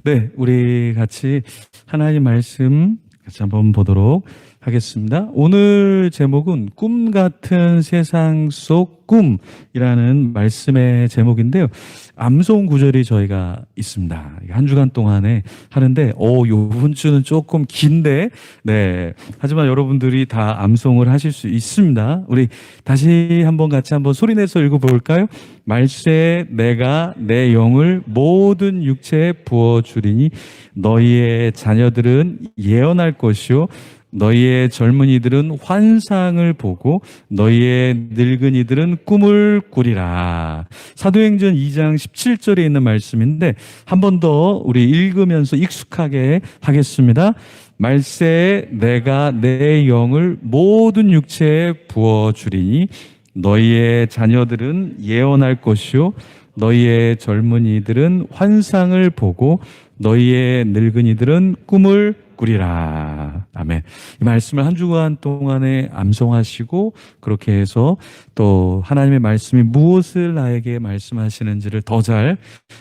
네, 우리 같이 하나님 말씀 같이 한번 보도록 하겠습니다. 오늘 제목은 꿈 같은 세상 속 꿈이라는 말씀의 제목인데요. 암송 구절이 저희가 있습니다. 한 주간 동안에 하는데, 요번 주는 조금 긴데, 네. 하지만 여러분들이 다 암송을 하실 수 있습니다. 우리 다시 한번 같이 한번 소리내서 읽어볼까요? 말세 내가 내 영을 모든 육체에 부어주리니 너희의 자녀들은 예언할 것이요 너희의 젊은이들은 환상을 보고 너희의 늙은이들은 꿈을 꾸리라. 사도행전 2장 17절에 있는 말씀인데 한 번 더 우리 읽으면서 익숙하게 하겠습니다. 말세에 내가 내 영을 모든 육체에 부어주리니 너희의 자녀들은 예언할 것이요 너희의 젊은이들은 환상을 보고 너희의 늙은이들은 꿈을 꾸리라. 아멘. 이 말씀을 한 주간 동안에 암송하시고 그렇게 해서 또 하나님의 말씀이 무엇을 나에게 말씀하시는지를 더 잘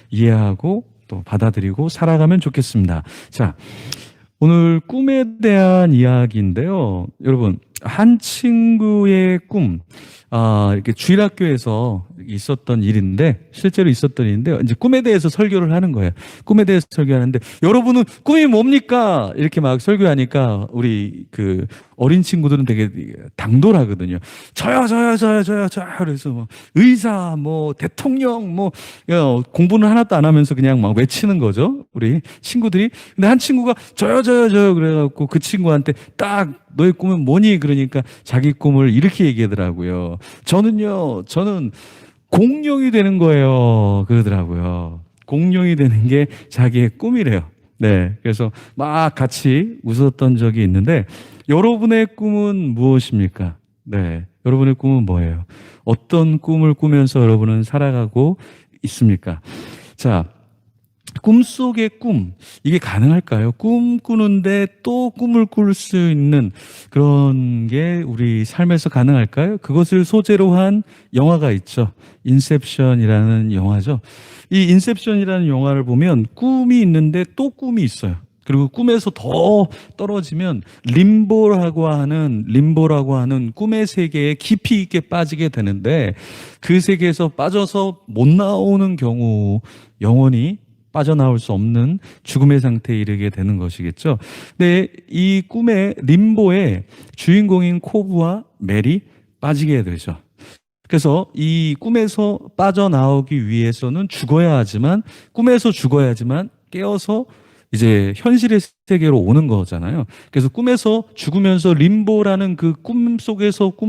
이해하고 또 받아들이고 살아가면 좋겠습니다. 자, 오늘 꿈에 대한 이야기인데요. 여러분, 한 친구의 꿈, 이렇게 주일학교에서 있었던 일인데, 실제로 있었던 일인데, 이제 꿈에 대해서 설교를 하는 거예요. 꿈에 대해서 설교하는데, 여러분은 꿈이 뭡니까? 이렇게 막 설교하니까, 우리 그 어린 친구들은 되게 당돌하거든요. 저요. 그래서 뭐, 의사, 뭐, 대통령, 뭐, 공부는 하나도 안 하면서 그냥 막 외치는 거죠. 우리 친구들이. 근데 한 친구가 저요. 그래갖고 그 친구한테 딱 너의 꿈은 뭐니? 그러니까 자기 꿈을 이렇게 얘기하더라고요. 저는 공룡이 되는 거예요. 그러더라고요. 공룡이 되는 게 자기의 꿈이래요. 네. 그래서 막 같이 웃었던 적이 있는데 여러분의 꿈은 무엇입니까? 네. 여러분의 꿈은 뭐예요? 어떤 꿈을 꾸면서 여러분은 살아가고 있습니까? 자, 꿈속의 꿈, 이게 가능할까요? 꿈 꾸는데 또 꿈을 꿀 수 있는 그런 게 우리 삶에서 가능할까요? 그것을 소재로 한 영화가 있죠. 인셉션이라는 영화죠. 이 인셉션이라는 영화를 보면 꿈이 있는데 또 꿈이 있어요. 그리고 꿈에서 더 떨어지면 림보라고 하는 꿈의 세계에 깊이 있게 빠지게 되는데 그 세계에서 빠져서 못 나오는 경우 영원히 빠져나올 수 없는 죽음의 상태에 이르게 되는 것이겠죠. 근데 이 꿈의 림보에 주인공인 코브와 멜이 빠지게 되죠. 그래서 이 꿈에서 빠져나오기 위해서는 꿈에서 죽어야 하지만 깨어서 이제 현실의 세계로 오는 거잖아요. 그래서 꿈에서 죽으면서 림보라는 그 꿈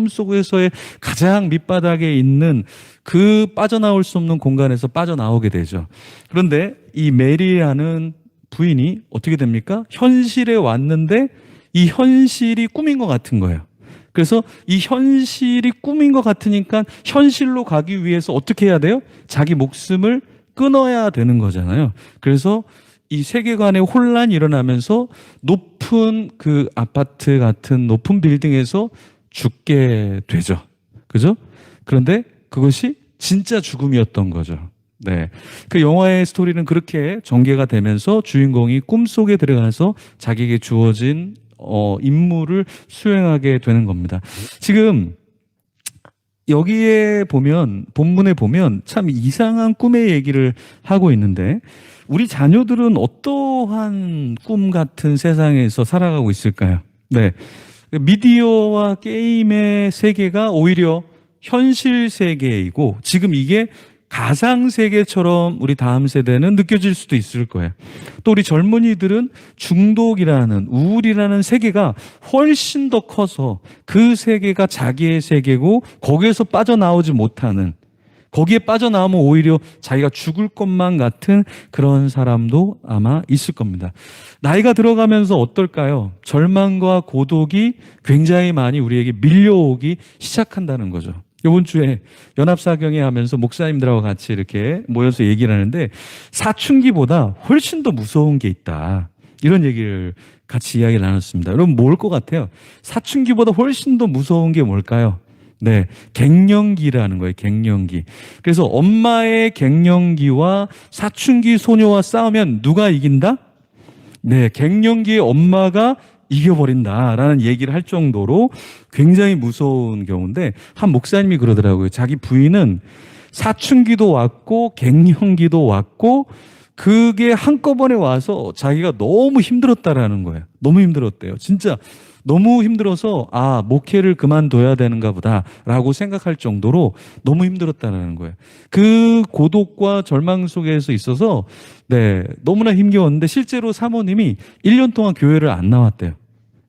속에서의 가장 밑바닥에 있는 그 빠져나올 수 없는 공간에서 빠져나오게 되죠. 그런데 이 메리라는 부인이 어떻게 됩니까? 현실에 왔는데 이 현실이 꿈인 것 같은 거예요. 그래서 이 현실이 꿈인 것 같으니까 현실로 가기 위해서 어떻게 해야 돼요? 자기 목숨을 끊어야 되는 거잖아요. 그래서 이 세계관에 혼란이 일어나면서 높은 그 아파트 같은 높은 빌딩에서 죽게 되죠. 그죠? 그런데 그것이 진짜 죽음이었던 거죠. 네. 그 영화의 스토리는 그렇게 전개가 되면서 주인공이 꿈속에 들어가서 자기에게 주어진 임무를 수행하게 되는 겁니다. 지금 여기에 보면, 본문에 보면 참 이상한 꿈의 얘기를 하고 있는데 우리 자녀들은 어떠한 꿈 같은 세상에서 살아가고 있을까요? 네. 미디어와 게임의 세계가 오히려 현실 세계이고 지금 이게 가상 세계처럼 우리 다음 세대는 느껴질 수도 있을 거예요. 또 우리 젊은이들은 중독이라는 우울이라는 세계가 훨씬 더 커서 그 세계가 자기의 세계고 거기에서 빠져나오지 못하는 거기에 빠져나오면 오히려 자기가 죽을 것만 같은 그런 사람도 아마 있을 겁니다. 나이가 들어가면서 어떨까요? 절망과 고독이 굉장히 많이 우리에게 밀려오기 시작한다는 거죠. 이번 주에 연합사경회 하면서 목사님들하고 같이 이렇게 모여서 얘기를 하는데 사춘기보다 훨씬 더 무서운 게 있다. 이런 얘기를 같이 이야기를 나눴습니다. 여러분 뭘 것 같아요? 사춘기보다 훨씬 더 무서운 게 뭘까요? 네, 갱년기라는 거예요. 갱년기. 그래서 엄마의 갱년기와 사춘기 소녀와 싸우면 누가 이긴다? 네, 갱년기의 엄마가 이겨버린다라는 얘기를 할 정도로 굉장히 무서운 경우인데, 한 목사님이 그러더라고요. 자기 부인은 사춘기도 왔고 갱년기도 왔고 그게 한꺼번에 와서 자기가 너무 힘들었다라는 거예요. 너무 힘들었대요. 진짜 너무 힘들어서 목회를 그만둬야 되는가 보다라고 생각할 정도로 너무 힘들었다는 거예요. 그 고독과 절망 속에서 있어서 네, 너무나 힘겨웠는데 실제로 사모님이 1년 동안 교회를 안 나왔대요.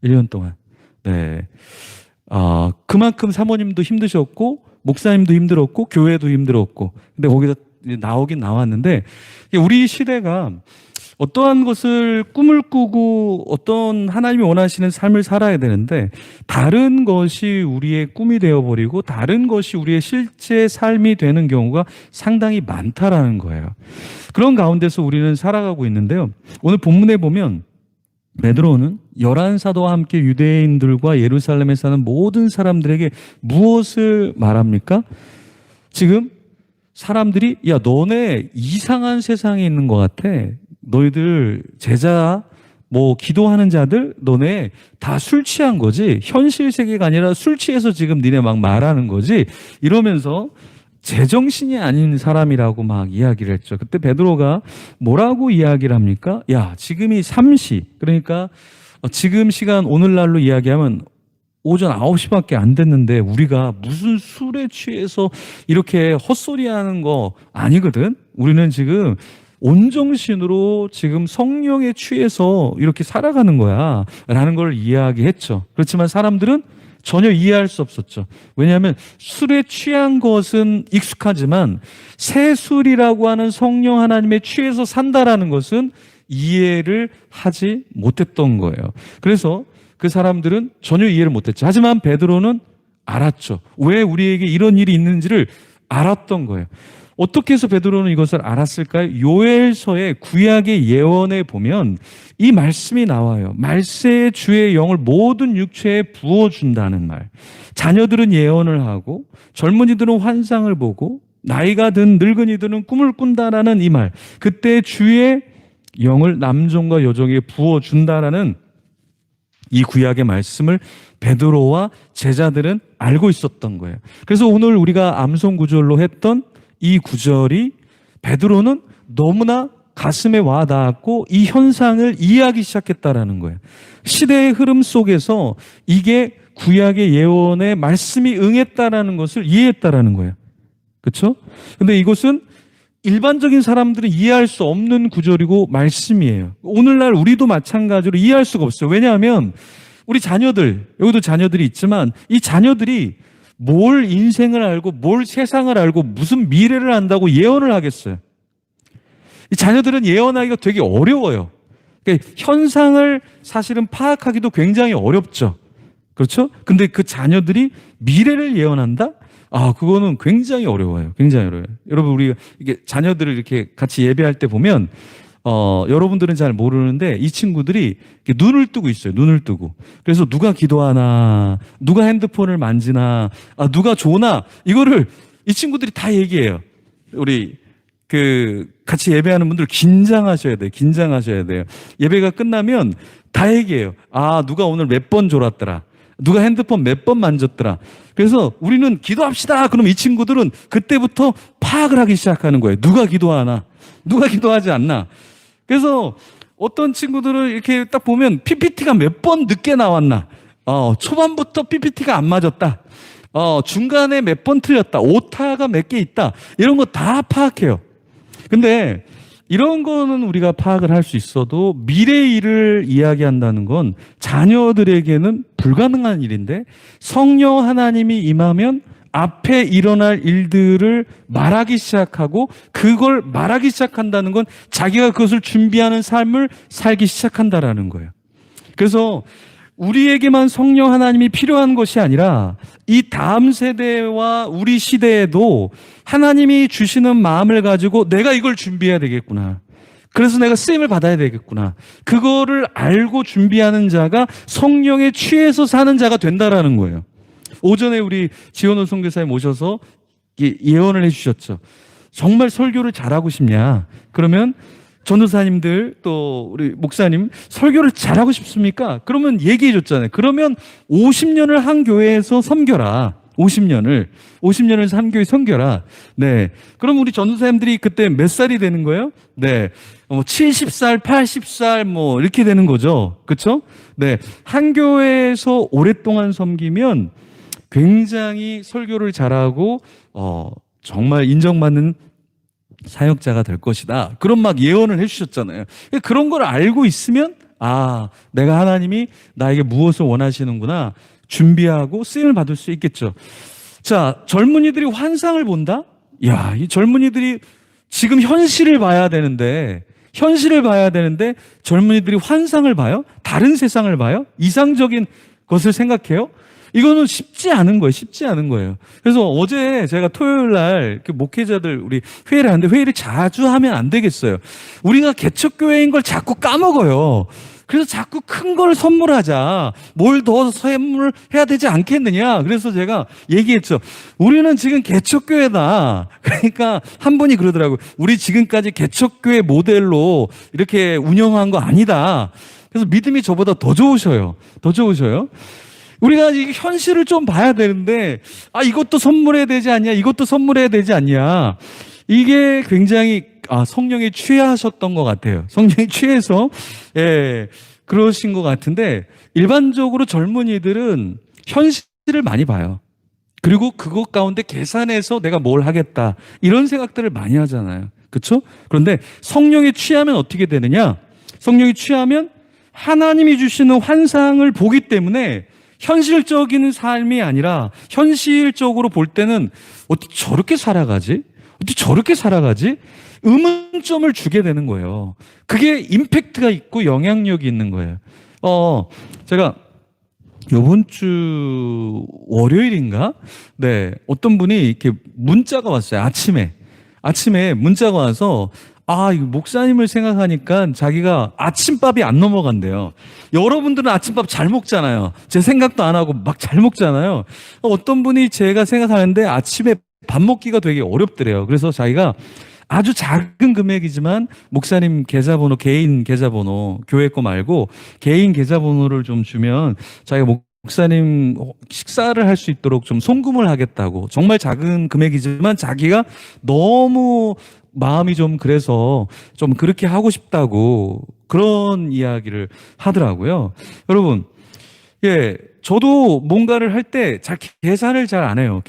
1년 동안. 네. 그만큼 사모님도 힘드셨고 목사님도 힘들었고 교회도 힘들었고. 근데 거기서 나오긴 나왔는데 우리 시대가 어떠한 것을 꿈을 꾸고 어떤 하나님이 원하시는 삶을 살아야 되는데 다른 것이 우리의 꿈이 되어버리고 다른 것이 우리의 실제 삶이 되는 경우가 상당히 많다라는 거예요. 그런 가운데서 우리는 살아가고 있는데요. 오늘 본문에 보면 베드로는 11사도와 함께 유대인들과 예루살렘에 사는 모든 사람들에게 무엇을 말합니까? 지금 사람들이 야 너네 이상한 세상에 있는 것 같아. 너희들 제자 기도하는 자들 너네 다 술 취한 거지. 현실 세계가 아니라 술 취해서 지금 니네 막 말하는 거지. 이러면서 제정신이 아닌 사람이라고 막 이야기를 했죠. 그때 베드로가 뭐라고 이야기를 합니까? 야 지금이 3시 그러니까 지금 시간 오늘날로 이야기하면 오전 9시밖에 안 됐는데 우리가 무슨 술에 취해서 이렇게 헛소리하는 거 아니거든. 우리는 지금 온정신으로 지금 성령에 취해서 이렇게 살아가는 거야 라는 걸 이야기했죠. 그렇지만 사람들은 전혀 이해할 수 없었죠. 왜냐하면 술에 취한 것은 익숙하지만 새 술이라고 하는 성령 하나님에 취해서 산다라는 것은 이해를 하지 못했던 거예요. 그래서 그 사람들은 전혀 이해를 못했죠. 하지만 베드로는 알았죠. 왜 우리에게 이런 일이 있는지를 알았던 거예요. 어떻게 해서 베드로는 이것을 알았을까요? 요엘서의 구약의 예언에 보면 이 말씀이 나와요. 말세의 주의 영을 모든 육체에 부어준다는 말. 자녀들은 예언을 하고 젊은이들은 환상을 보고 나이가 든 늙은이들은 꿈을 꾼다라는 이 말. 그때 주의 영을 남종과 여종에게 부어준다라는 이 구약의 말씀을 베드로와 제자들은 알고 있었던 거예요. 그래서 오늘 우리가 암송 구절로 했던 이 구절이 베드로는 너무나 가슴에 와 닿았고 이 현상을 이해하기 시작했다라는 거예요. 시대의 흐름 속에서 이게 구약의 예언의 말씀이 응했다라는 것을 이해했다라는 거예요. 그렇죠? 근데 이것은 일반적인 사람들은 이해할 수 없는 구절이고 말씀이에요. 오늘날 우리도 마찬가지로 이해할 수가 없어요. 왜냐하면 우리 자녀들, 여기도 자녀들이 있지만 이 자녀들이 뭘 인생을 알고 뭘 세상을 알고 무슨 미래를 안다고 예언을 하겠어요. 이 자녀들은 예언하기가 되게 어려워요. 그러니까 현상을 사실은 파악하기도 굉장히 어렵죠. 그렇죠? 근데 그 자녀들이 미래를 예언한다? 그거는 굉장히 어려워요. 굉장히 어려워요. 여러분, 우리 이게 자녀들을 이렇게 같이 예배할 때 보면, 여러분들은 잘 모르는데 이 친구들이 이렇게 눈을 뜨고 있어요. 눈을 뜨고. 그래서 누가 기도하나, 누가 핸드폰을 만지나, 누가 조나, 이거를 이 친구들이 다 얘기해요. 우리 같이 예배하는 분들 긴장하셔야 돼요. 긴장하셔야 돼요. 예배가 끝나면 다 얘기해요. 누가 오늘 몇 번 졸았더라. 누가 핸드폰 몇 번 만졌더라. 그래서 우리는 기도합시다. 그럼 이 친구들은 그때부터 파악을 하기 시작하는 거예요. 누가 기도하나, 누가 기도하지 않나. 그래서 어떤 친구들은 이렇게 딱 보면 PPT가 몇 번 늦게 나왔나. 초반부터 PPT가 안 맞았다. 중간에 몇 번 틀렸다. 오타가 몇 개 있다. 이런 거 다 파악해요. 근데 이런 거는 우리가 파악을 할 수 있어도 미래의 일을 이야기한다는 건 자녀들에게는 불가능한 일인데 성령 하나님이 임하면 앞에 일어날 일들을 말하기 시작하고 그걸 말하기 시작한다는 건 자기가 그것을 준비하는 삶을 살기 시작한다라는 거예요. 그래서 우리에게만 성령 하나님이 필요한 것이 아니라 이 다음 세대와 우리 시대에도 하나님이 주시는 마음을 가지고 내가 이걸 준비해야 되겠구나. 그래서 내가 쓰임을 받아야 되겠구나. 그거를 알고 준비하는 자가 성령에 취해서 사는 자가 된다라는 거예요. 오전에 우리 지원호 선교사님 오셔서 예언을 해주셨죠. 정말 설교를 잘하고 싶냐? 그러면 전도사님들 또 우리 목사님 설교를 잘하고 싶습니까? 그러면 얘기해 줬잖아요. 그러면 50년을 한 교회에서 섬겨라. 50년을 한 교회 섬겨라. 네. 그럼 우리 전도사님들이 그때 몇 살이 되는 거예요? 네. 70살, 80살 뭐 이렇게 되는 거죠. 그렇죠? 네. 한 교회에서 오랫동안 섬기면 굉장히 설교를 잘하고 정말 인정받는 사역자가 될 것이다. 그런 막 예언을 해주셨잖아요. 그런 걸 알고 있으면 내가 하나님이 나에게 무엇을 원하시는구나 준비하고 쓰임을 받을 수 있겠죠. 자, 젊은이들이 환상을 본다? 야, 이 젊은이들이 지금 현실을 봐야 되는데 젊은이들이 환상을 봐요? 다른 세상을 봐요? 이상적인 것을 생각해요? 이거는 쉽지 않은 거예요. 그래서 어제 제가 토요일 날 목회자들 우리 회의를 하는데 회의를 자주 하면 안 되겠어요. 우리가 개척교회인 걸 자꾸 까먹어요. 그래서 자꾸 큰 걸 선물하자. 뭘 더 선물해야 되지 않겠느냐. 그래서 제가 얘기했죠. 우리는 지금 개척교회다. 그러니까 한 분이 그러더라고요. 우리 지금까지 개척교회 모델로 이렇게 운영한 거 아니다. 그래서 믿음이 저보다 더 좋으셔요. 우리가 이 현실을 좀 봐야 되는데, 이것도 선물해야 되지 않냐, 이것도 선물해야 되지 않냐. 이게 굉장히, 성령에 취하셨던 것 같아요. 성령에 취해서, 그러신 것 같은데, 일반적으로 젊은이들은 현실을 많이 봐요. 그리고 그것 가운데 계산해서 내가 뭘 하겠다. 이런 생각들을 많이 하잖아요. 그렇죠? 그런데 성령에 취하면 어떻게 되느냐? 성령에 취하면 하나님이 주시는 환상을 보기 때문에 현실적인 삶이 아니라 현실적으로 볼 때는 어떻게 저렇게 살아가지? 의문점을 주게 되는 거예요. 그게 임팩트가 있고 영향력이 있는 거예요. 제가 이번 주 월요일인가? 네, 어떤 분이 이렇게 문자가 왔어요. 아침에 문자가 와서 이거 목사님을 생각하니까 자기가 아침밥이 안 넘어간대요. 여러분들은 아침밥 잘 먹잖아요. 제 생각도 안 하고 막 잘 먹잖아요. 어떤 분이 제가 생각하는데 아침에 밥 먹기가 되게 어렵더래요. 그래서 자기가 아주 작은 금액이지만 목사님 계좌번호, 개인 계좌번호, 교회 거 말고 개인 계좌번호를 좀 주면 자기가 목사님 식사를 할 수 있도록 좀 송금을 하겠다고. 정말 작은 금액이지만 자기가 너무 마음이 좀 그래서 좀 그렇게 하고 싶다고 그런 이야기를 하더라고요. 여러분, 저도 뭔가를 할 때 계산을 잘 안 해요.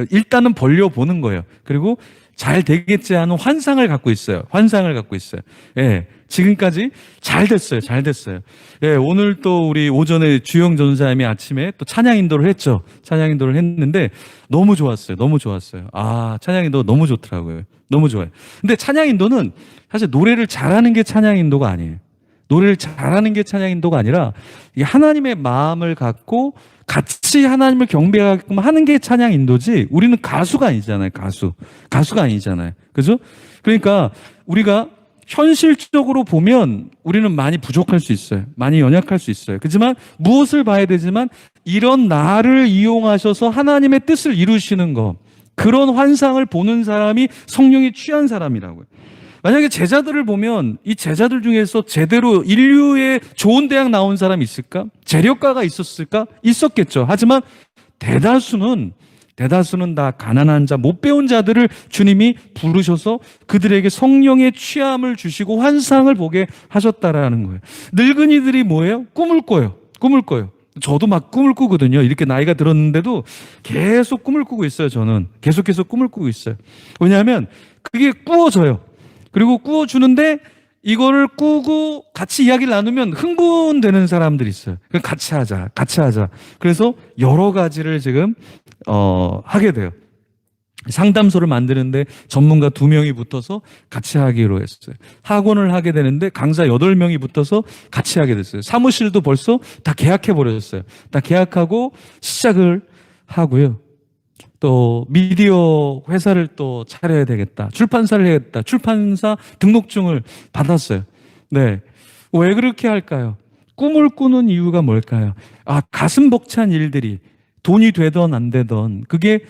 일단은 벌려보는 거예요. 그리고 잘 되겠지 하는 환상을 갖고 있어요. 지금까지 잘 됐어요. 오늘 또 우리 오전에 주영 전사님이 아침에 또 찬양 인도를 했죠. 찬양 인도를 했는데 너무 좋았어요. 찬양 인도 너무 좋더라고요. 너무 좋아요. 근데 찬양 인도는 사실 노래를 잘하는 게 찬양 인도가 아니에요. 노래를 잘하는 게 찬양 인도가 아니라 이게 하나님의 마음을 갖고 같이 하나님을 경배하게끔 하는 게 찬양 인도지. 우리는 가수가 아니잖아요. 가수가 아니잖아요. 그죠? 그러니까 우리가 현실적으로 보면 우리는 많이 부족할 수 있어요. 많이 연약할 수 있어요. 그렇지만 무엇을 봐야 되지만 이런 나를 이용하셔서 하나님의 뜻을 이루시는 것, 그런 환상을 보는 사람이 성령이 취한 사람이라고요. 만약에 제자들을 보면 이 제자들 중에서 제대로 인류의 좋은 대학 나온 사람이 있을까? 재력가가 있었을까? 있었겠죠. 하지만 대다수는 다 가난한 자, 못 배운 자들을 주님이 부르셔서 그들에게 성령의 취함을 주시고 환상을 보게 하셨다라는 거예요. 늙은이들이 뭐예요? 꿈을 꿔요. 저도 막 꿈을 꾸거든요. 이렇게 나이가 들었는데도 계속 꿈을 꾸고 있어요. 저는 계속해서 꿈을 꾸고 있어요. 왜냐하면 그게 꾸어져요. 그리고 꾸어주는데 이거를 꾸고 같이 이야기를 나누면 흥분되는 사람들이 있어요. 같이 하자. 그래서 여러 가지를 지금 하게 돼요. 상담소를 만드는데 전문가 2명이 붙어서 같이 하기로 했어요. 학원을 하게 되는데 강사 8명이 붙어서 같이 하게 됐어요. 사무실도 벌써 다 계약해 버렸어요. 다 계약하고 시작을 하고요. 또 미디어 회사를 또 차려야 되겠다. 출판사를 해야겠다. 출판사 등록증을 받았어요. 네. 왜 그렇게 할까요? 꿈을 꾸는 이유가 뭘까요? 가슴 벅찬 일들이 돈이 되던 안 되던, 그게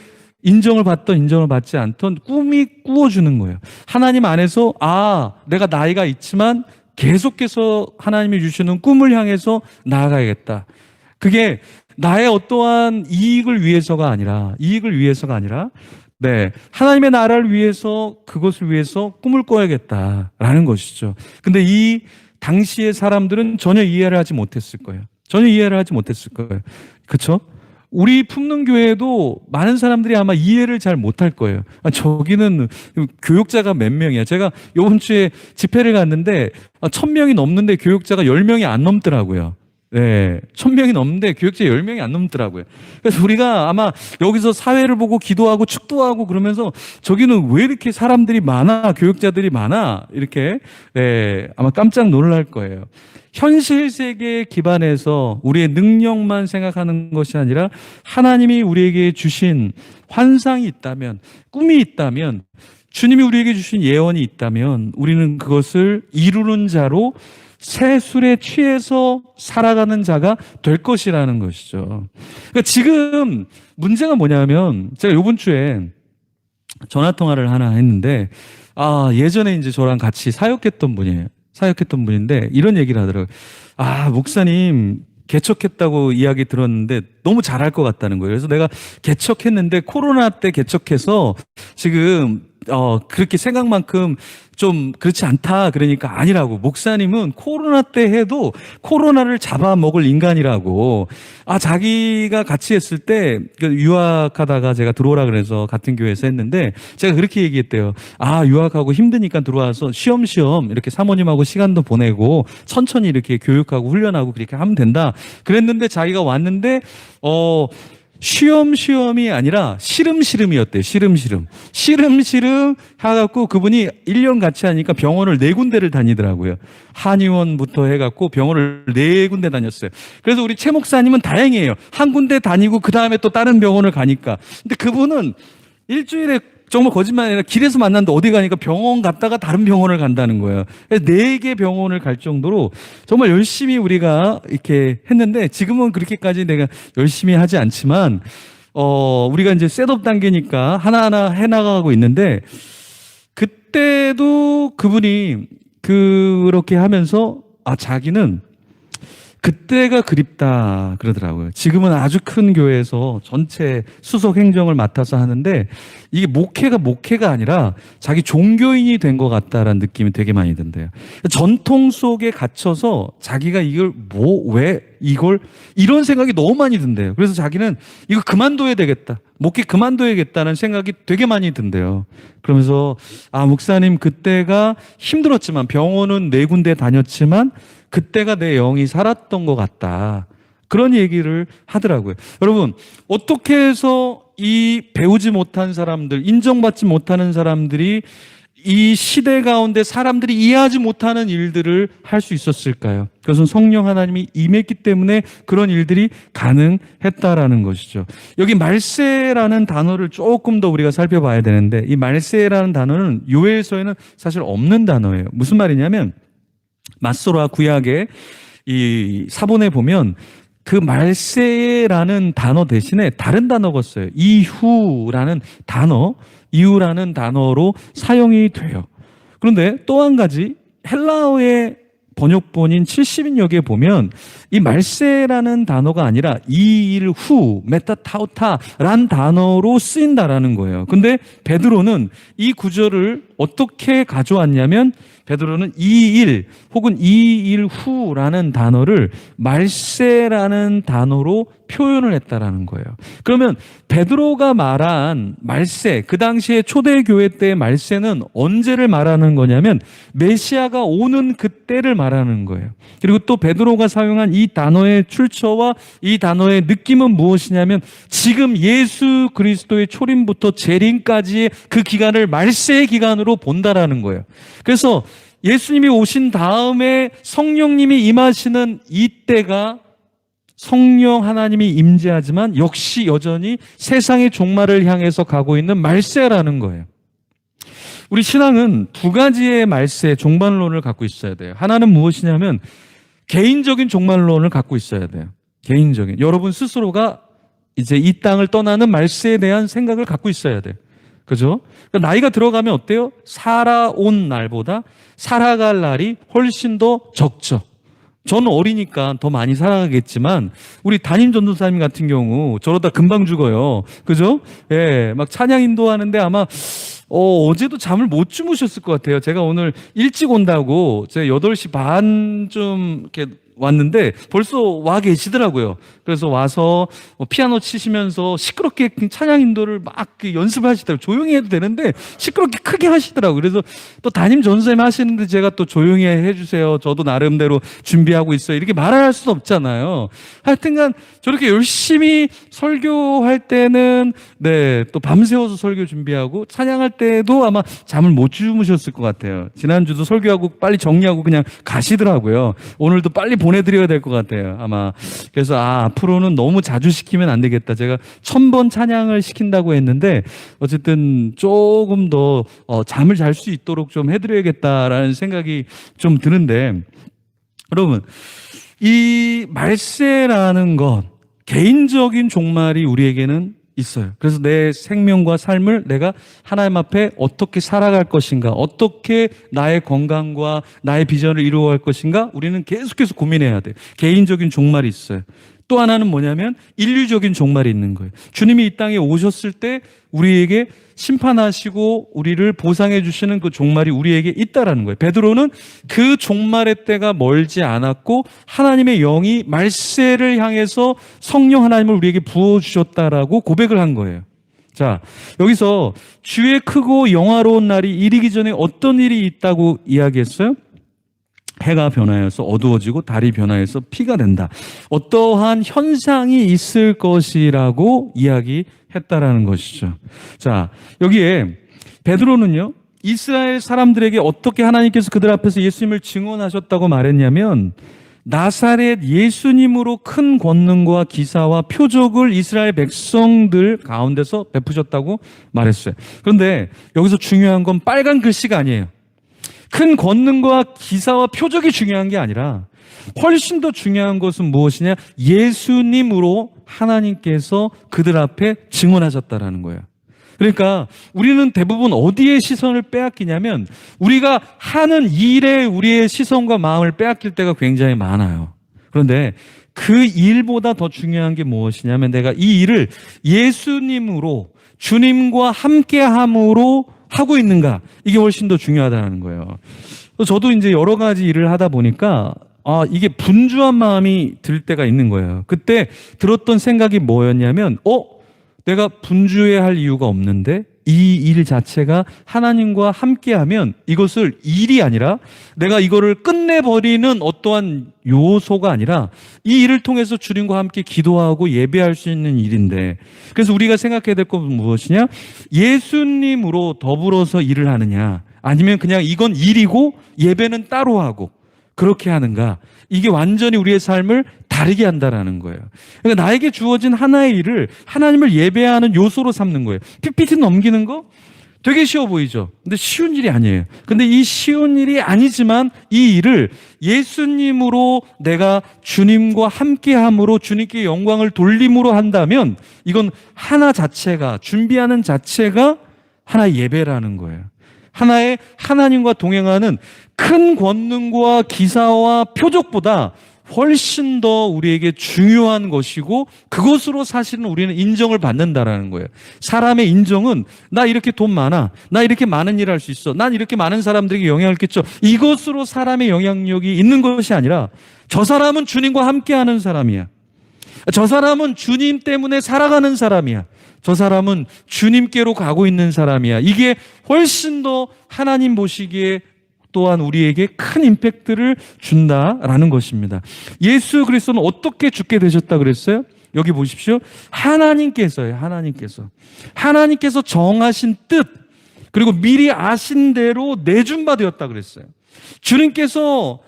인정을 받던 인정을 받지 않던 꿈이 꾸어주는 거예요. 하나님 안에서 내가 나이가 있지만 계속해서 하나님이 주시는 꿈을 향해서 나아가야겠다. 그게 나의 어떠한 이익을 위해서가 아니라 네, 하나님의 나라를 위해서, 그것을 위해서 꿈을 꿔야겠다라는 것이죠. 근데 이 당시의 사람들은 전혀 이해를 하지 못했을 거예요. 그렇죠? 우리 품는 교회도 많은 사람들이 아마 이해를 잘 못할 거예요. 저기는 교육자가 몇 명이야. 제가 이번 주에 집회를 갔는데 1,000명이 넘는데 교육자가 10명이 안 넘더라고요. 네, 1,000명이 넘는데 교육자 10명이 안 넘더라고요. 그래서 우리가 아마 여기서 사회를 보고 기도하고 축도하고 그러면서 저기는 왜 이렇게 사람들이 많아, 교육자들이 많아, 이렇게 아마 깜짝 놀랄 거예요. 현실 세계에 기반해서 우리의 능력만 생각하는 것이 아니라 하나님이 우리에게 주신 환상이 있다면, 꿈이 있다면, 주님이 우리에게 주신 예언이 있다면 우리는 그것을 이루는 자로 새 술에 취해서 살아가는 자가 될 것이라는 것이죠. 그러니까 지금 문제가 뭐냐면, 제가 이번 주에 전화 통화를 하나 했는데, 예전에 이제 저랑 같이 사역했던 분인데 이런 얘기를 하더라고요. 목사님 개척했다고 이야기 들었는데 너무 잘할 것 같다는 거예요. 그래서 내가 개척했는데 코로나 때 개척해서 지금 그렇게 생각만큼 좀 그렇지 않다. 그러니까 아니라고. 목사님은 코로나 때 해도 코로나를 잡아먹을 인간이라고. 자기가 같이 했을 때 유학하다가 제가 들어오라 그래서 같은 교회에서 했는데 제가 그렇게 얘기했대요. 유학하고 힘드니까 들어와서 쉬엄쉬엄 이렇게 사모님하고 시간도 보내고 천천히 이렇게 교육하고 훈련하고 그렇게 하면 된다. 그랬는데 자기가 왔는데 쉬엄쉬엄이 아니라 시름시름이었대요. 시름시름 해갖고 그분이 1년 같이 하니까 병원을 4군데를 다니더라고요. 한의원부터 해갖고 병원을 4군데 다녔어요. 그래서 우리 최 목사님은 다행이에요. 한 군데 다니고 그 다음에 또 다른 병원을 가니까. 근데 그분은 일주일에 정말 거짓말 아니라 길에서 만났는데 어디 가니까 병원 갔다가 다른 병원을 간다는 거예요. 그래서 4개 병원을 갈 정도로 정말 열심히 우리가 이렇게 했는데 지금은 그렇게까지 내가 열심히 하지 않지만 우리가 이제 셋업 단계니까 하나하나 해나가고 있는데 그때도 그분이 그렇게 하면서 자기는 그때가 그립다 그러더라고요. 지금은 아주 큰 교회에서 전체 수석 행정을 맡아서 하는데 이게 목회가 아니라 자기 종교인이 된 것 같다라는 느낌이 되게 많이 든대요. 전통 속에 갇혀서 자기가 이런 생각이 너무 많이 든대요. 그래서 자기는 이거 그만둬야 되겠다. 목회 그만둬야겠다는 생각이 되게 많이 든대요. 그러면서 목사님 그때가 힘들었지만 병원은 4군데 다녔지만 그때가 내 영이 살았던 것 같다. 그런 얘기를 하더라고요. 여러분, 어떻게 해서 이 배우지 못한 사람들, 인정받지 못하는 사람들이 이 시대 가운데 사람들이 이해하지 못하는 일들을 할 수 있었을까요? 그것은 성령 하나님이 임했기 때문에 그런 일들이 가능했다라는 것이죠. 여기 말세라는 단어를 조금 더 우리가 살펴봐야 되는데 이 말세라는 단어는 요엘서에는 사실 없는 단어예요. 무슨 말이냐면 마소라 구약의 이 사본에 보면 그 말세라는 단어 대신에 다른 단어가 써요. 이후라는 단어로 사용이 돼요. 그런데 또 한 가지 헬라어의 번역본인 70인역에 보면 이 말세라는 단어가 아니라 이일 후 메타타우타라는 단어로 쓰인다라는 거예요. 근데 베드로는 이 구절을 어떻게 가져왔냐면 베드로는 이일 혹은 이일 후라는 단어를 말세라는 단어로 표현을 했다라는 거예요. 그러면 베드로가 말한 말세, 그 당시에 초대교회 때의 말세는 언제를 말하는 거냐면 메시아가 오는 그때를 말하는 거예요. 그리고 또 베드로가 사용한 이 단어의 출처와 이 단어의 느낌은 무엇이냐면 지금 예수 그리스도의 초림부터 재림까지의 그 기간을 말세의 기간으로 본다라는 거예요. 그래서 예수님이 오신 다음에 성령님이 임하시는 이때가 성령 하나님이 임재하지만 역시 여전히 세상의 종말을 향해서 가고 있는 말세라는 거예요. 우리 신앙은 2가지의 말세, 종말론을 갖고 있어야 돼요. 하나는 무엇이냐면 개인적인 종말론을 갖고 있어야 돼요. 개인적인. 여러분 스스로가 이제 이 땅을 떠나는 말세에 대한 생각을 갖고 있어야 돼. 그죠? 그러니까 나이가 들어가면 어때요? 살아온 날보다 살아갈 날이 훨씬 더 적죠. 저는 어리니까 더 많이 살아가겠지만 우리 담임 전도사님 같은 경우 저러다 금방 죽어요. 그죠? 예, 막 찬양 인도하는데 아마 어제도 잠을 못 주무셨을 것 같아요. 제가 오늘 일찍 온다고 제가 8시 반쯤 이렇게 왔는데 벌써 와 계시더라고요. 그래서 와서 피아노 치시면서 시끄럽게 찬양 인도를 막 연습을 하시더라고요. 조용히 해도 되는데 시끄럽게 크게 하시더라고요. 그래서 또 담임 전도사님 하시는데 제가 또 조용히 해주세요. 저도 나름대로 준비하고 있어요. 이렇게 말할 수는 없잖아요. 하여튼간 저렇게 열심히 설교할 때는 네, 또 밤새워서 설교 준비하고 찬양할 때도 아마 잠을 못 주무셨을 것 같아요. 지난주도 설교하고 빨리 정리하고 그냥 가시더라고요. 오늘도 빨리 보내드려야 될 것 같아요. 아마. 그래서 앞으로는 너무 자주 시키면 안 되겠다. 제가 1000번 찬양을 시킨다고 했는데 어쨌든 조금 더 잠을 잘 수 있도록 좀 해드려야겠다라는 생각이 좀 드는데 여러분 이 말세라는 것 개인적인 종말이 우리에게는 있어요. 그래서 내 생명과 삶을 내가 하나님 앞에 어떻게 살아갈 것인가, 어떻게 나의 건강과 나의 비전을 이루어갈 것인가, 우리는 계속해서 고민해야 돼요. 개인적인 종말이 있어요. 또 하나는 뭐냐면 인류적인 종말이 있는 거예요. 주님이 이 땅에 오셨을 때 우리에게 심판하시고 우리를 보상해 주시는 그 종말이 우리에게 있다라는 거예요. 베드로는 그 종말의 때가 멀지 않았고 하나님의 영이 말세를 향해서 성령 하나님을 우리에게 부어주셨다라고 고백을 한 거예요. 자, 여기서 주의 크고 영화로운 날이 이르기 전에 어떤 일이 있다고 이야기했어요? 해가 변하여서 어두워지고 달이 변하여서 피가 된다. 어떠한 현상이 있을 것이라고 이야기했다라는 것이죠. 자, 여기에 베드로는요, 이스라엘 사람들에게 어떻게 하나님께서 그들 앞에서 예수님을 증언하셨다고 말했냐면 나사렛 예수님으로 큰 권능과 기사와 표적을 이스라엘 백성들 가운데서 베푸셨다고 말했어요. 그런데 여기서 중요한 건 빨간 글씨가 아니에요. 큰 권능과 기사와 표적이 중요한 게 아니라 훨씬 더 중요한 것은 무엇이냐? 예수님으로 하나님께서 그들 앞에 증언하셨다라는 거예요. 그러니까 우리는 대부분 어디에 시선을 빼앗기냐면 우리가 하는 일에 우리의 시선과 마음을 빼앗길 때가 굉장히 많아요. 그런데 그 일보다 더 중요한 게 무엇이냐면 내가 이 일을 예수님으로 주님과 함께함으로 하고 있는가? 이게 훨씬 더 중요하다는 거예요. 저도 이제 여러 가지 일을 하다 보니까 이게 분주한 마음이 들 때가 있는 거예요. 그때 들었던 생각이 뭐였냐면 내가 분주해야 할 이유가 없는데 이 일 자체가 하나님과 함께하면 이것을 일이 아니라 내가 이거를 끝내버리는 어떠한 요소가 아니라 이 일을 통해서 주님과 함께 기도하고 예배할 수 있는 일인데 그래서 우리가 생각해야 될 것은 무엇이냐? 예수님으로 더불어서 일을 하느냐 아니면 그냥 이건 일이고 예배는 따로 하고 그렇게 하는가? 이게 완전히 우리의 삶을 다르게 한다라는 거예요. 그러니까 나에게 주어진 하나의 일을 하나님을 예배하는 요소로 삼는 거예요. PPT 넘기는 거 되게 쉬워 보이죠? 근데 쉬운 일이 아니에요. 근데 이 쉬운 일이 아니지만 이 일을 예수님으로 내가 주님과 함께함으로 주님께 영광을 돌림으로 한다면 이건 하나 자체가 준비하는 자체가 하나의 예배라는 거예요. 하나의 하나님과 동행하는 큰 권능과 기사와 표적보다 훨씬 더 우리에게 중요한 것이고 그것으로 사실은 우리는 인정을 받는다라는 거예요. 사람의 인정은 나 이렇게 돈 많아. 나 이렇게 많은 일을 할 수 있어. 난 이렇게 많은 사람들에게 영향을 끼쳐. 이것으로 사람의 영향력이 있는 것이 아니라 저 사람은 주님과 함께하는 사람이야. 저 사람은 주님 때문에 살아가는 사람이야. 저 사람은 주님께로 가고 있는 사람이야. 이게 훨씬 더 하나님 보시기에 또한 우리에게 큰 임팩트를 준다라는 것입니다. 예수 그리스도는 어떻게 죽게 되셨다 그랬어요? 여기 보십시오. 하나님께서요. 하나님께서 정하신 뜻 그리고 미리 아신 대로 내준 바 되었다 그랬어요. 주님께서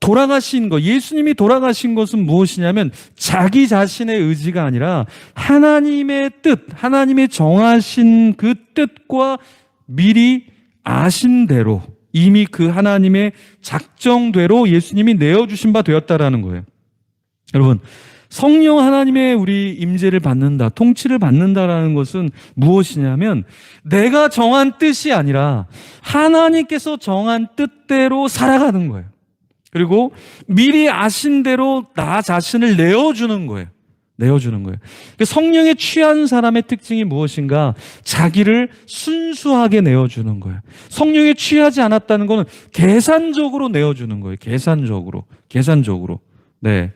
돌아가신 것, 예수님이 돌아가신 것은 무엇이냐면 자기 자신의 의지가 아니라 하나님의 뜻, 하나님의 정하신 그 뜻과 미리 아신 대로 이미 그 하나님의 작정대로 예수님이 내어주신 바 되었다라는 거예요. 여러분, 성령 하나님의 우리 임재를 받는다, 통치를 받는다라는 것은 무엇이냐면 내가 정한 뜻이 아니라 하나님께서 정한 뜻대로 살아가는 거예요. 그리고 미리 아신 대로 나 자신을 내어주는 거예요. 내어주는 거예요. 성령에 취한 사람의 특징이 무엇인가? 자기를 순수하게 내어주는 거예요. 성령에 취하지 않았다는 것은 계산적으로 내어주는 거예요. 계산적으로. 네.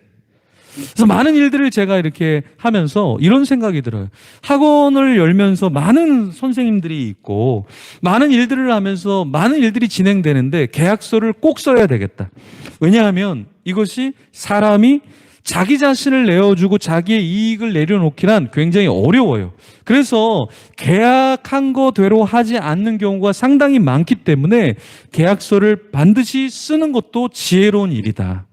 그래서 많은 일들을 제가 이렇게 하면서 이런 생각이 들어요. 학원을 열면서 많은 선생님들이 있고 많은 일들을 하면서 많은 일들이 진행되는데 계약서를 꼭 써야 되겠다. 왜냐하면 이것이 사람이 자기 자신을 내어주고 자기의 이익을 내려놓기란 굉장히 어려워요. 그래서 계약한 거대로 하지 않는 경우가 상당히 많기 때문에 계약서를 반드시 쓰는 것도 지혜로운 일이다.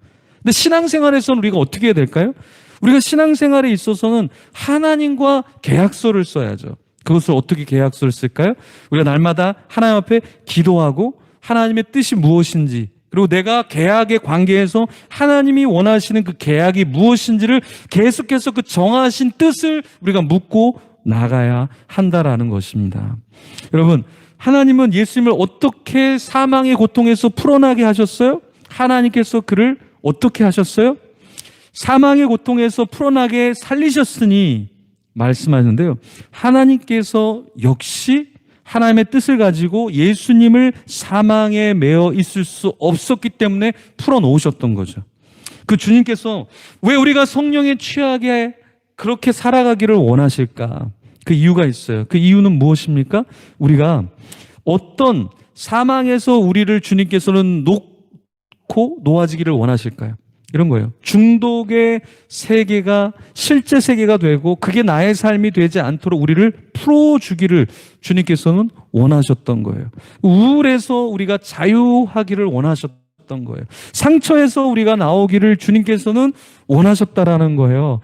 근데 신앙생활에서는 우리가 어떻게 해야 될까요? 우리가 신앙생활에 있어서는 하나님과 계약서를 써야죠. 그것을 어떻게 계약서를 쓸까요? 우리가 날마다 하나님 앞에 기도하고 하나님의 뜻이 무엇인지, 그리고 내가 계약의 관계에서 하나님이 원하시는 그 계약이 무엇인지를 계속해서 그 정하신 뜻을 우리가 묻고 나가야 한다라는 것입니다. 여러분, 하나님은 예수님을 어떻게 사망의 고통에서 풀어나게 하셨어요? 하나님께서 그를 어떻게 하셨어요? 사망의 고통에서 풀어나게 살리셨으니 말씀하는데요. 하나님께서 역시 하나님의 뜻을 가지고 예수님을 사망에 매어 있을 수 없었기 때문에 풀어놓으셨던 거죠. 그 주님께서 왜 우리가 성령에 취하게 그렇게 살아가기를 원하실까? 그 이유가 있어요. 그 이유는 무엇입니까? 우리가 어떤 사망에서 우리를 주님께서는 놓고 놓아지기를 원하실까요? 이런 거예요. 중독의 세계가 실제 세계가 되고 그게 나의 삶이 되지 않도록 우리를 풀어주기를 주님께서는 원하셨던 거예요. 우울에서 우리가 자유하기를 원하셨던 거예요. 상처에서 우리가 나오기를 주님께서는 원하셨다라는 거예요.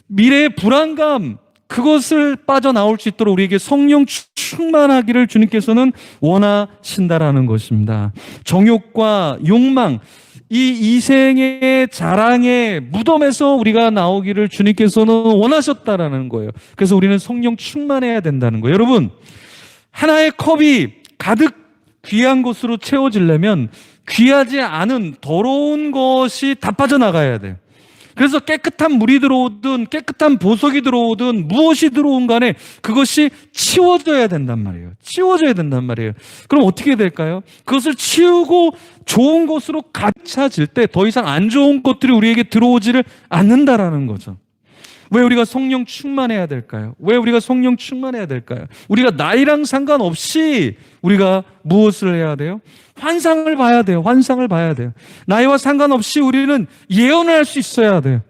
미래의 불안감, 그것을 빠져나올 수 있도록 우리에게 성령 충만하기를 주님께서는 원하신다라는 것입니다. 정욕과 욕망, 이 이생의 자랑의 무덤에서 우리가 나오기를 주님께서는 원하셨다라는 거예요. 그래서 우리는 성령 충만해야 된다는 거예요. 여러분, 하나의 컵이 가득 귀한 것으로 채워지려면 귀하지 않은 더러운 것이 다 빠져나가야 돼요. 그래서 깨끗한 물이 들어오든 깨끗한 보석이 들어오든 무엇이 들어온 간에 그것이 치워져야 된단 말이에요. 치워져야 된단 말이에요. 그럼 어떻게 될까요? 그것을 치우고 좋은 것으로 가득 차질 때 더 이상 안 좋은 것들이 우리에게 들어오지를 않는다라는 거죠. 왜 우리가 성령 충만해야 될까요? 왜 우리가 성령 충만해야 될까요? 우리가 나이랑 상관없이 우리가 무엇을 해야 돼요? 환상을 봐야 돼요. 환상을 봐야 돼요. 나이와 상관없이 우리는 예언을 할 수 있어야 돼요.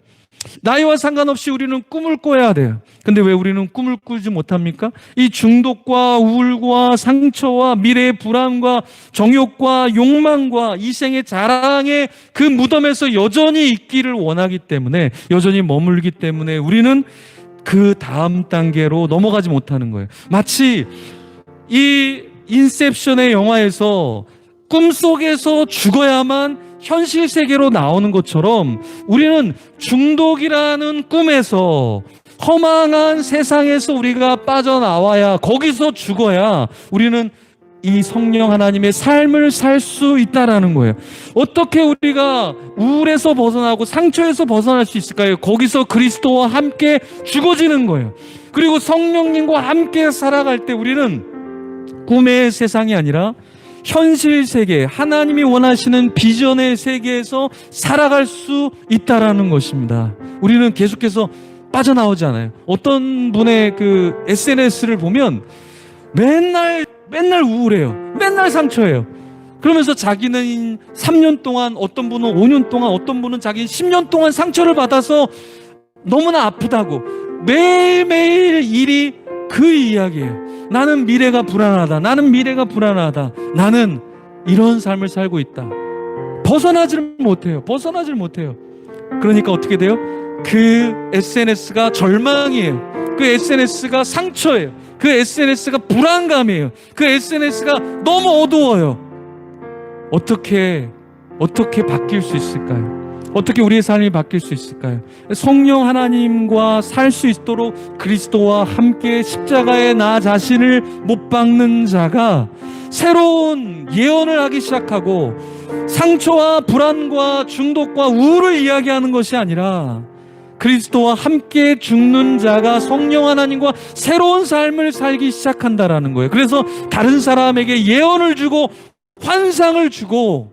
나이와 상관없이 우리는 꿈을 꿔야 돼요. 근데 왜 우리는 꿈을 꾸지 못합니까? 이 중독과 우울과 상처와 미래의 불안과 정욕과 욕망과 이생의 자랑의 그 무덤에서 여전히 있기를 원하기 때문에, 여전히 머물기 때문에 우리는 그 다음 단계로 넘어가지 못하는 거예요. 마치 이 인셉션의 영화에서 꿈속에서 죽어야만 현실 세계로 나오는 것처럼 우리는 중독이라는 꿈에서, 허망한 세상에서 우리가 빠져나와야, 거기서 죽어야 우리는 이 성령 하나님의 삶을 살 수 있다라는 거예요. 어떻게 우리가 우울에서 벗어나고 상처에서 벗어날 수 있을까요? 거기서 그리스도와 함께 죽어지는 거예요. 그리고 성령님과 함께 살아갈 때 우리는 꿈의 세상이 아니라 현실 세계, 하나님이 원하시는 비전의 세계에서 살아갈 수 있다라는 것입니다. 우리는 계속해서 빠져나오지 않아요. 어떤 분의 그 SNS를 보면 맨날 우울해요. 맨날 상처예요. 그러면서 자기는 3년 동안, 어떤 분은 5년 동안, 어떤 분은 자기 10년 동안 상처를 받아서 너무나 아프다고 매일매일 일이 그 이야기예요. 나는 미래가 불안하다. 나는 미래가 불안하다. 나는 이런 삶을 살고 있다. 벗어나질 못해요. 그러니까 어떻게 돼요? 그 SNS가 절망이에요. 그 SNS가 상처예요. 그 SNS가 불안감이에요. 그 SNS가 너무 어두워요. 어떻게 바뀔 수 있을까요? 어떻게 우리의 삶이 바뀔 수 있을까요? 성령 하나님과 살 수 있도록 그리스도와 함께 십자가에 나 자신을 못 박는 자가 새로운 예언을 하기 시작하고 상처와 불안과 중독과 우울을 이야기하는 것이 아니라 그리스도와 함께 죽는 자가 성령 하나님과 새로운 삶을 살기 시작한다라는 거예요. 그래서 다른 사람에게 예언을 주고 환상을 주고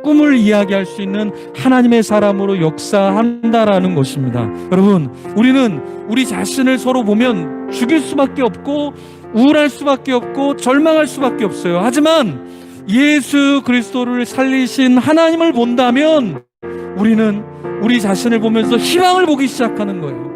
꿈을 이야기할 수 있는 하나님의 사람으로 역사한다라는 것입니다. 여러분, 우리는 우리 자신을 서로 보면 죽일 수밖에 없고 우울할 수밖에 없고 절망할 수밖에 없어요. 하지만 예수 그리스도를 살리신 하나님을 본다면 우리는 우리 자신을 보면서 희망을 보기 시작하는 거예요.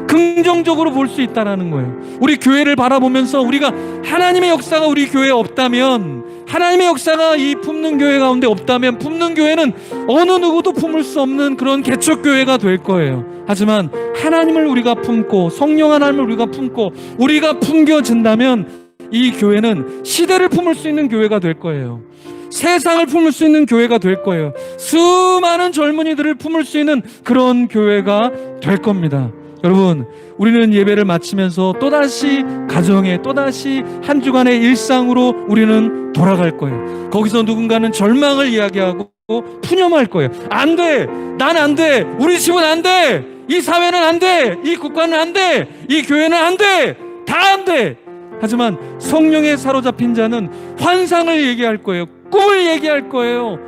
긍정적으로 볼 수 있다는 거예요. 우리 교회를 바라보면서 우리가 하나님의 역사가 우리 교회에 없다면, 하나님의 역사가 이 품는 교회 가운데 없다면 품는 교회는 어느 누구도 품을 수 없는 그런 개척교회가 될 거예요. 하지만 하나님을 우리가 품고 성령 하나님을 우리가 품고 우리가 품겨진다면 이 교회는 시대를 품을 수 있는 교회가 될 거예요. 세상을 품을 수 있는 교회가 될 거예요. 수많은 젊은이들을 품을 수 있는 그런 교회가 될 겁니다. 여러분, 우리는 예배를 마치면서 또다시 가정에 또다시 한 주간의 일상으로 우리는 돌아갈 거예요. 거기서 누군가는 절망을 이야기하고 푸념할 거예요. 안 돼! 난 안 돼! 우리 집은 안 돼! 이 사회는 안 돼! 이 국가는 안 돼! 이 교회는 안 돼! 다 안 돼! 하지만 성령에 사로잡힌 자는 환상을 얘기할 거예요. 꿈을 얘기할 거예요.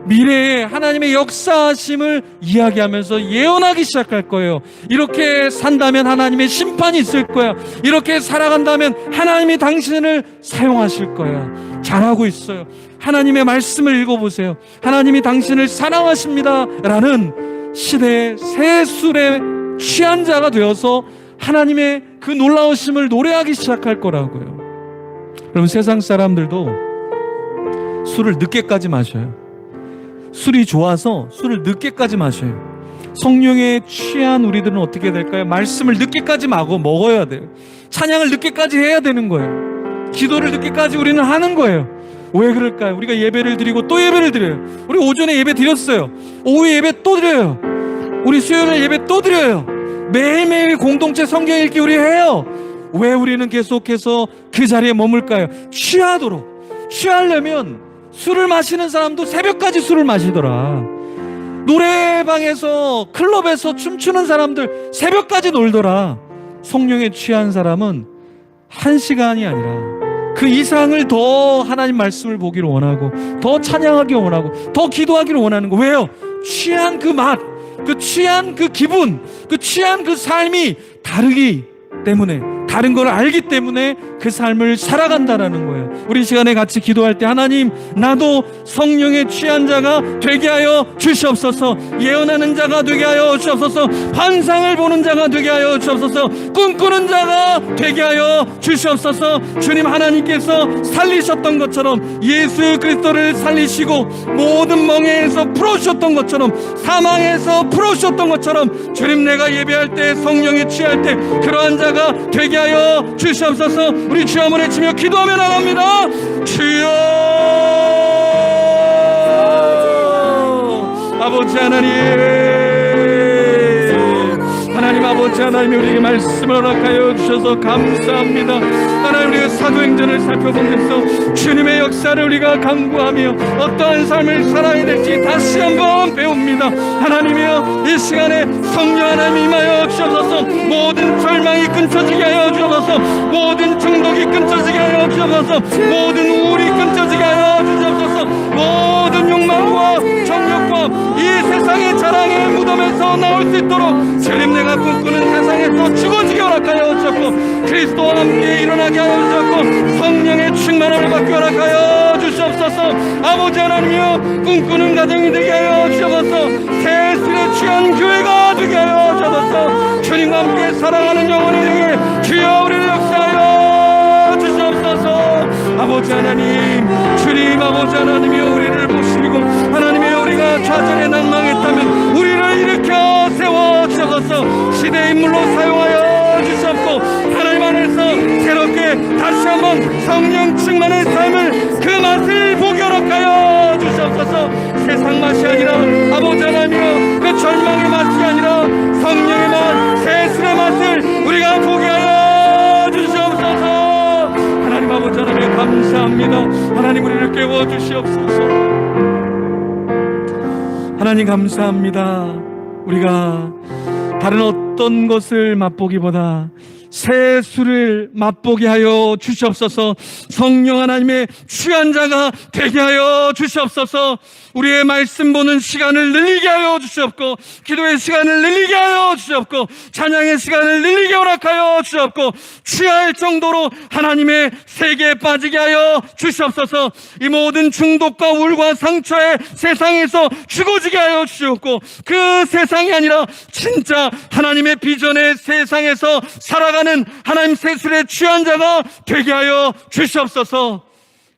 미래에 하나님의 역사하심을 이야기하면서 예언하기 시작할 거예요. 이렇게 산다면 하나님의 심판이 있을 거야. 이렇게 살아간다면 하나님이 당신을 사용하실 거야. 잘하고 있어요. 하나님의 말씀을 읽어보세요. 하나님이 당신을 사랑하십니다 라는 시대의 새술에 취한 자가 되어서 하나님의 그 놀라우심을 노래하기 시작할 거라고요. 여러분, 세상 사람들도 술을 늦게까지 마셔요. 술이 좋아서 술을 늦게까지 마셔요. 성령에 취한 우리들은 어떻게 될까요? 말씀을 늦게까지 먹어야 돼요. 찬양을 늦게까지 해야 되는 거예요. 기도를 늦게까지 우리는 하는 거예요. 왜 그럴까요? 우리가 예배를 드리고 또 예배를 드려요. 우리 오전에 예배 드렸어요. 오후에 예배 또 드려요. 우리 수요일에 예배 또 드려요. 매일매일 공동체 성경 읽기 우리 해요. 왜 우리는 계속해서 그 자리에 머물까요? 취하려면 술을 마시는 사람도 새벽까지 술을 마시더라. 노래방에서 클럽에서 춤추는 사람들 새벽까지 놀더라. 성령에 취한 사람은 1시간이 아니라 그 이상을 더 하나님 말씀을 보기를 원하고 더 찬양하기를 원하고 더 기도하기를 원하는 거. 왜요? 취한 그 맛, 그 취한 그 기분, 그 취한 그 삶이 다르기 때문에, 다른 걸 알기 때문에 그 삶을 살아간다라는 거예요. 우리 시간에 같이 기도할 때, 하나님, 나도 성령에 취한 자가 되게 하여 주시옵소서. 예언하는 자가 되게 하여 주시옵소서. 환상을 보는 자가 되게 하여 주시옵소서. 꿈꾸는 자가 되게 하여 주시옵소서. 주님, 하나님께서 살리셨던 것처럼 예수 그리스도를 살리시고 모든 멍에에서 풀어주셨던 것처럼, 사망에서 풀어주셨던 것처럼, 주님, 내가 예배할 때 성령에 취할 때 그러한 자가 되게 하여 주시옵소서. 우리 주여 한번 외치며 기도하며 나갑니다. 주여, 아버지 하나님 아버지 하나님이 우리에게 말씀을 허락하여 주셔서 감사합니다. 하나님, 우리가 사도행전을 살펴보면서 주님의 역사를 우리가 간구하며 어떠한 삶을 살아야 될지 다시 한번 배웁니다. 하나님이여, 이 시간에 성령 하나님 임하여 주셔서 모든 절망이 끊어지게 하여 주셔서, 모든 중독이 끊어지게 하여 주셔서, 모든 우울이 끊어지게 하여 주셔서, 모든 욕망과 정욕과 이 세상의 자랑의 무덤에서 나올 수 있도록 주님, 내가 꿈꾸는 세상에서 죽어지게 허락하여 주셨고 그리스도와 함께 일어나게 하여 주셨고 성령의 충만함을 받게 허락하여 주시옵소서. 아버지 하나님이여, 꿈꾸는 가정이 되게 하여 주셔서 새술에 취한 교회가 되게 하여 주셔서 주님과 함께 사랑하는 영혼이 되게 주여 우리를 역사하여 주시옵소서. 아버지 하나님, 주님 아버지 하나님이여, 우리를 보시고 하나님이여, 우리가 좌절에 낭망했다면 우리를 일으켜 세워 주셔서 시대의 인물로 사용하여 주셨고 하나님 안에서 새롭게 다시 한번 성령 충만의 삶을 그 맛을 보게 허락하여 주시옵소서. 세상 맛이 아니라 아버지 하나님이여, 감사합니다. 하나님, 우리를 깨워주시옵소서. 하나님, 감사합니다. 우리가 다른 어떤 것을 맛보기보다 새 술을 맛보게 하여 주시옵소서. 성령 하나님의 취한 자가 되게 하여 주시옵소서. 우리의 말씀 보는 시간을 늘리게 하여 주시옵고, 기도의 시간을 늘리게 하여 주시옵고, 찬양의 시간을 늘리게 허락하여 주시옵고, 취할 정도로 하나님의 세계에 빠지게 하여 주시옵소서. 이 모든 중독과 우울과 상처에 세상에서 죽어지게 하여 주시옵고, 그 세상이 아니라 진짜 하나님의 비전의 세상에서 살아가는 하나님 세술에 취한 자가 되게 하여 주시옵소서.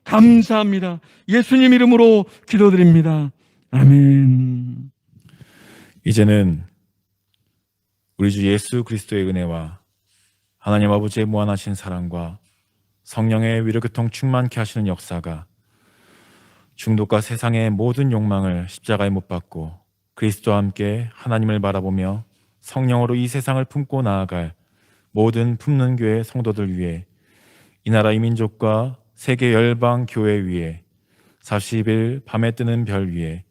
감사합니다. 예수님 이름으로 기도드립니다. 아멘. 이제는 우리 주 예수 그리스도의 은혜와 하나님 아버지의 무한하신 사랑과 성령의 위로교통 충만케 하시는 역사가 중독과 세상의 모든 욕망을 십자가에 못 박고 그리스도와 함께 하나님을 바라보며 성령으로 이 세상을 품고 나아갈 모든 품는 교회 성도들 위해, 이 나라 이 민족과 세계 열방 교회 위에, 40일 밤에 뜨는 별 위에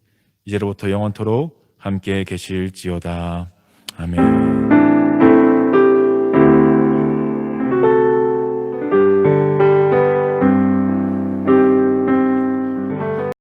이제로부터 영원토록 함께 계실지어다. 아멘.